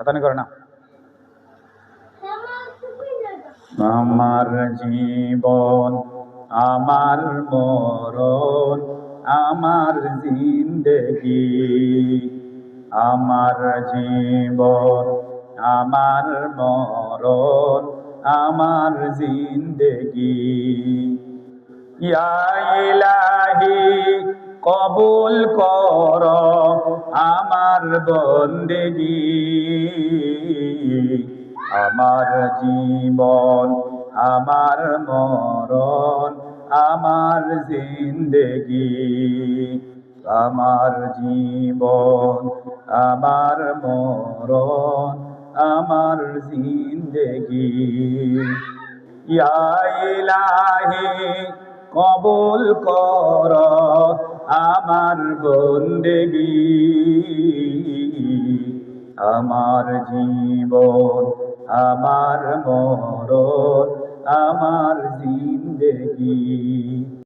শয়তানি করে না। আমার জীবন আমার মরণ আমার জিন্দেগি, আমার জীবন আমার মরণ আমার জিন্দেগি। ইয়া ইলাহি কবুল কর আমার বন্দেগি, আমার জীবন আমার মরণ আমার জিন্দেগি, আমার জীবন আমার মরণ আমার জিন্দেগি। ইয়া ইলাহি কবুল কর আমার বন্দেগি, আমার জীবন আমার মরণ আমার জিন্দেগি।